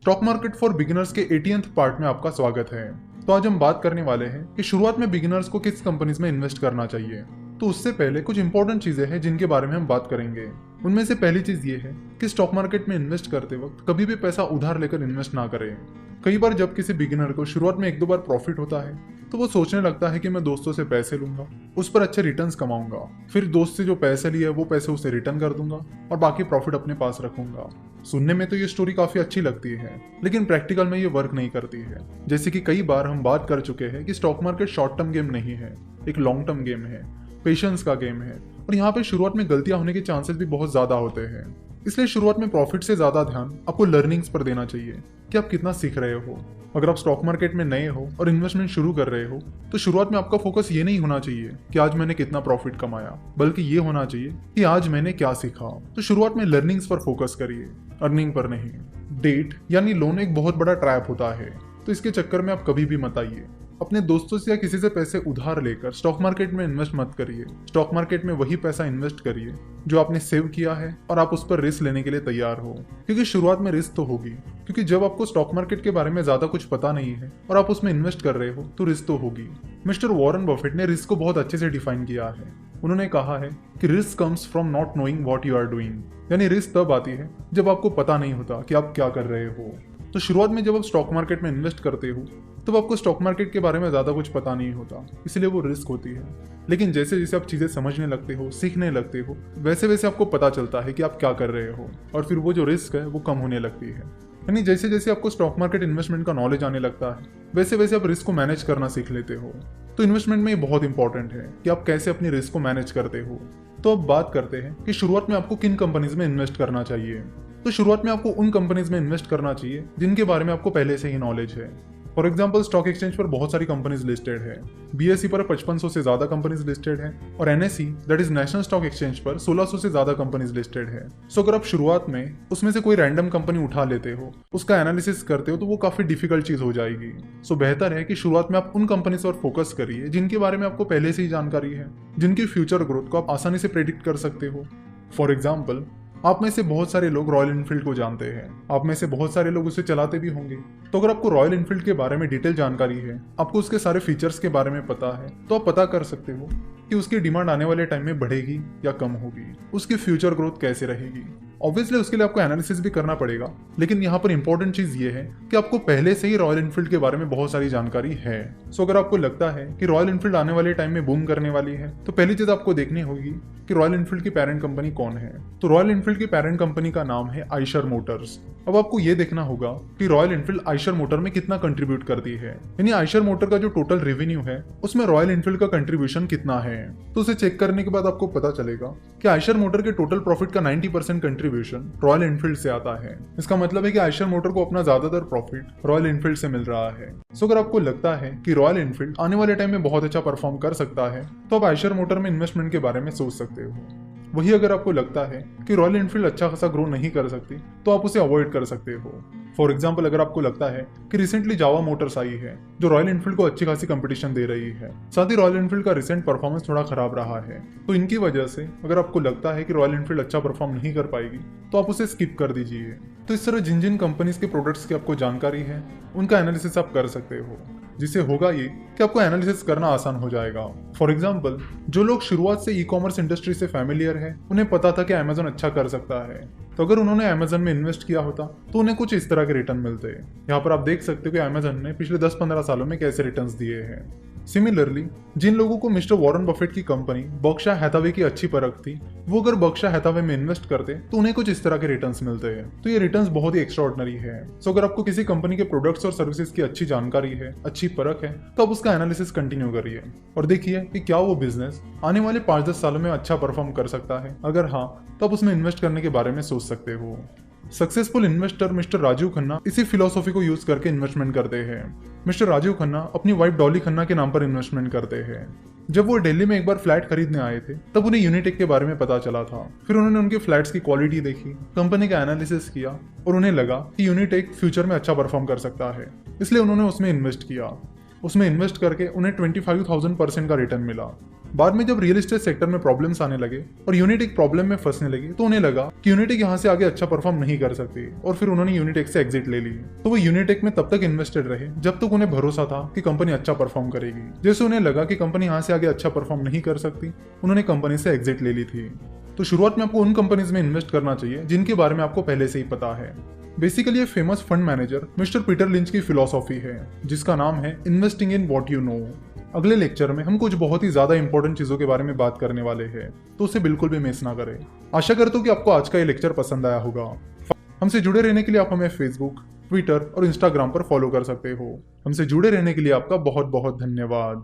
Stock market for beginners के 80th part में आपका स्वागत है। तो आज हम बात करने वाले हैं कि शुरुआत में बिगिनर्स को किस कंपनीज में इन्वेस्ट करना चाहिए। तो उससे पहले कुछ इंपॉर्टेंट चीजें हैं जिनके बारे में हम बात करेंगे। उनमें से पहली चीज ये है कि स्टॉक मार्केट में इन्वेस्ट करते वक्त कभी भी पैसा उधार लेकर इन्वेस्ट ना करें। कई बार जब किसी बिगिनर को शुरुआत में 1-2 बार प्रॉफिट होता है तो वो सोचने लगता है कि मैं दोस्तों से पैसे लूंगा, उस पर अच्छे रिटर्न्स कमाऊंगा, फिर दोस्त से जो पैसे लिए वो पैसे उसे रिटर्न कर दूंगा और बाकी प्रॉफिट अपने पास रखूंगा। सुनने में तो ये स्टोरी काफी अच्छी लगती है, लेकिन प्रैक्टिकल में ये वर्क नहीं करती है। जैसे कि कई बार हम बात कर चुके हैं कि stock market short term game नहीं है, एक लॉन्ग टर्म गेम है, पेशेंस का गेम है और यहाँ पे शुरुआत में गलतियां होने के चांसेस भी बहुत ज्यादा होते हैं। इसलिए शुरुआत में प्रॉफिट से ज्यादा ध्यान आपको लर्निंग्स पर देना चाहिए कि आप कितना सीख रहे हो। अगर आप स्टॉक मार्केट में नए हो और इन्वेस्टमेंट शुरू कर रहे हो तो शुरुआत में आपका फोकस ये नहीं होना चाहिए कि आज मैंने कितना प्रॉफिट कमाया, बल्कि ये होना चाहिए कि आज मैंने क्या सीखा। तो शुरुआत में लर्निंग्स पर फोकस करिए, अर्निंग पर नहीं। डेट यानी लोन एक बहुत बड़ा ट्रैप होता है, तो इसके चक्कर में आप कभी भी मत आइए। अपने दोस्तों से या किसी से पैसे उधार लेकर स्टॉक मार्केट में इन्वेस्ट मत करिए। स्टॉक मार्केट में वही पैसा इन्वेस्ट करिए जो आपने सेव किया है और आप उस पर रिस्क लेने के लिए तैयार हो, क्योंकि शुरुआत में रिस्क तो होगी। क्योंकि जब आपको स्टॉक मार्केट के बारे में ज्यादा कुछ पता नहीं है और आप उसमें इन्वेस्ट कर रहे हो तो रिस्क तो होगी। मिस्टर वॉरेन बफेट ने रिस्क को बहुत अच्छे से डिफाइन किया है। उन्होंने कहा है कि risk comes from not knowing what you are doing, यानी रिस्क तब आती है जब आपको पता नहीं होता कि आप क्या कर रहे हो। तो शुरुआत में जब आप स्टॉक मार्केट में इन्वेस्ट करते हो तब आपको स्टॉक मार्केट के बारे में ज्यादा कुछ पता नहीं होता, इसलिए वो रिस्क होती है। लेकिन जैसे जैसे आप चीजें समझने लगते हो, सीखने लगते हो, वैसे वैसे आपको पता चलता है कि आप क्या कर रहे हो और फिर वो जो रिस्क है वो कम होने लगती है। यानी जैसे जैसे आपको स्टॉक मार्केट इन्वेस्टमेंट का नॉलेज आने लगता है वैसे वैसे आप रिस्क को मैनेज करना सीख लेते हो। तो इन्वेस्टमेंट में ये बहुत इंपॉर्टेंट है कि आप कैसे अपनी रिस्क को मैनेज करते हो। तो अब बात करते हैं कि शुरुआत में आपको किन कंपनीज में इन्वेस्ट करना चाहिए। तो शुरुआत में आपको उन कंपनीज में इन्वेस्ट करना चाहिए जिनके बारे में आपको पहले से ही नॉलेज है। फॉर एग्जाम्पल स्टॉक एक्सचेंज पर बहुत सारी कंपनीज लिस्टेड है, BSE पर 5500 से ज्यादा कंपनीज लिस्टेड है और NSE that is national stock exchange पर 1600 से ज्यादा कंपनीज लिस्टेड है। सो अगर आप शुरुआत में उसमें से कोई रैंडम कंपनी उठा लेते हो, उसका एनालिसिस करते हो तो वो काफी डिफिकल्ट चीज हो जाएगी। सो बेहतर है कि शुरुआत में आप उन कंपनीज पर फोकस करिए जिनके बारे में आपको पहले से ही जानकारी है, जिनकी फ्यूचर ग्रोथ को आप आसानी से प्रेडिक्ट कर सकते हो। फॉर एग्जाम्पल आप में से बहुत सारे लोग रॉयल एनफील्ड को जानते हैं, आप में से बहुत सारे लोग उसे चलाते भी होंगे। तो अगर आपको रॉयल एनफील्ड के बारे में डिटेल जानकारी है, आपको उसके सारे फीचर्स के बारे में पता है, तो आप पता कर सकते हो कि उसकी डिमांड आने वाले टाइम में बढ़ेगी या कम होगी, उसकी फ्यूचर ग्रोथ कैसे रहेगी। ऑब्वियसली उसके लिए आपको एनालिसिस भी करना पड़ेगा, लेकिन यहाँ पर इंपॉर्टेंट चीज ये है कि आपको पहले से ही रॉयल एनफील्ड के बारे में बहुत सारी जानकारी है। सो अगर आपको लगता है कि रॉयल एनफील्ड आने वाले टाइम में बूम करने वाली है तो पहली चीज आपको देखनी होगी कि रॉयल एनफील्ड की पेरेंट कंपनी कौन है। तो रॉयल एनफील्ड की पेरेंट कंपनी का नाम है आइशर मोटर्स। अब आपको ये देखना होगा कि रॉयल एनफील्ड आइशर मोटर में कितना कंट्रीब्यूट करती है, यानी आइशर मोटर का जो टोटल रेवेन्यू है उसमें रॉयल एनफील्ड का कंट्रीब्यूशन कितना है। तो उसे चेक करने के बाद आपको पता चलेगा कि आइशर मोटर के टोटल प्रॉफिट का 90% कंट्रीब्यूशन रॉयल एनफील्ड से आता है। इसका मतलब है कि आइशर मोटर को अपना ज्यादातर प्रॉफिट रॉयल एनफील्ड से मिल रहा है। सो अगर आपको लगता है कि रॉयल एनफील्ड आने वाले टाइम में बहुत अच्छा परफॉर्म कर सकता है तो आप आइशर मोटर में इन्वेस्टमेंट के बारे में सोच सकते हो। वही अगर आपको लगता है कि रॉयल एनफील्ड अच्छा खासा ग्रो नहीं कर सकती तो आप उसे अवॉइड कर सकते हो। फॉर एग्जाम्पल अगर आपको लगता है कि रिसेंटली जावा मोटर्स आई है जो रॉयल एनफील्ड को अच्छी खासी कंपटीशन दे रही है, साथ ही रॉयल एनफील्ड का रिसेंट परफॉर्मेंस थोड़ा खराब रहा है, तो इनकी वजह से अगर आपको लगता है कि रॉयल एनफील्ड अच्छा परफॉर्म नहीं कर पाएगी तो आप उसे स्किप कर दीजिए। तो इस तरह जिन जिन कंपनीज के प्रोडक्ट्स की आपको जानकारी है उनका एनालिसिस आप कर सकते हो, जिससे होगा ये कि आपको एनालिसिस करना आसान हो जाएगा। फॉर एग्जाम्पल जो लोग शुरुआत से ई कॉमर्स इंडस्ट्री से फैमिलियर है उन्हें पता था कि अमेजन अच्छा कर सकता है, तो अगर उन्होंने अमेजन में इन्वेस्ट किया होता तो उन्हें कुछ इस तरह के रिटर्न मिलते। यहाँ पर आप देख सकते हो कि अमेजन ने पिछले 10-15 सालों में कैसे रिटर्न्स दिए हैं। सिमिलरली जिन लोगों को मिस्टर वॉरेन बफेट की कंपनी बर्कशायर हैथावे की अच्छी परख थी, वो अगर बर्कशायर हैथावे में इन्वेस्ट करते तो उन्हें कुछ इस तरह के रिटर्न्स मिलते हैं। तो ये रिटर्न्स बहुत ही एक्स्ट्राऑर्डिनरी है। सो अगर आपको किसी कंपनी के प्रोडक्ट्स और सर्विसेज की अच्छी जानकारी है, अच्छी परख है, तो आप उसका एनालिसिस कंटिन्यू करिए और देखिए कि क्या वो बिजनेस आने वाले 5-10 सालों में अच्छा परफॉर्म कर सकता है। अगर हाँ तो आप उसमें इन्वेस्ट करने के बारे में सोच सकते हो। Successful investor mister Rajiv Khanna इसी फिलॉसफी को यूज करके इन्वेस्टमेंट करते हैं। मिस्टर राजीव खन्ना अपनी वाइफ डॉली खन्ना के नाम पर इन्वेस्टमेंट करते हैं। जब वो दिल्ली में एक बार फ्लैट खरीदने आए थे तब उन्हें यूनिटेक के बारे में पता चला था। फिर उन्होंने उनके फ्लैट्स की क्वालिटी देखी, कंपनी का एनालिसिस किया और उन्हें लगा कि यूनिटेक फ्यूचर में अच्छा परफॉर्म कर सकता है, इसलिए उन्होंने उसमें इन्वेस्ट किया। उसमें इन्वेस्ट करके उन्हें 25,000% का रिटर्न मिला। बाद में जब रियल एस्टेट सेक्टर में प्रॉब्लम्स आने लगे और यूनिटेक प्रॉब्लम में फंसने लगी तो उन्हें लगा कि यूनिटेक यहाँ से आगे अच्छा परफॉर्म नहीं कर सकती और फिर उन्होंने यूनिटेक से एग्जिट ले ली। तो वो यूनिटेक में तब तक इन्वेस्टेड रहे जब तक उन्हें भरोसा था कि कंपनी अच्छा परफॉर्म करेगी। जैसे उन्हें लगा कि कंपनी यहाँ से आगे अच्छा परफॉर्म नहीं कर सकती, उन्होंने कंपनी से एग्जिट ले ली थी। तो शुरुआत में आपको उन कंपनीज में इन्वेस्ट करना चाहिए जिनके बारे में आपको पहले से ही पता है। बेसिकली ये famous fund manager mister Peter lynch की फिलॉसफी है जिसका नाम है investing in what you know. अगले लेक्चर में हम कुछ बहुत ही ज्यादा इंपॉर्टेंट चीजों के बारे में बात करने वाले हैं, तो उसे बिल्कुल भी मिस ना करें। आशा करता हूँ कि आपको आज का ये लेक्चर पसंद आया होगा। हमसे जुड़े रहने के लिए आप हमें फेसबुक, ट्विटर और इंस्टाग्राम पर फॉलो कर सकते हो। हमसे जुड़े रहने के लिए आपका बहुत बहुत धन्यवाद।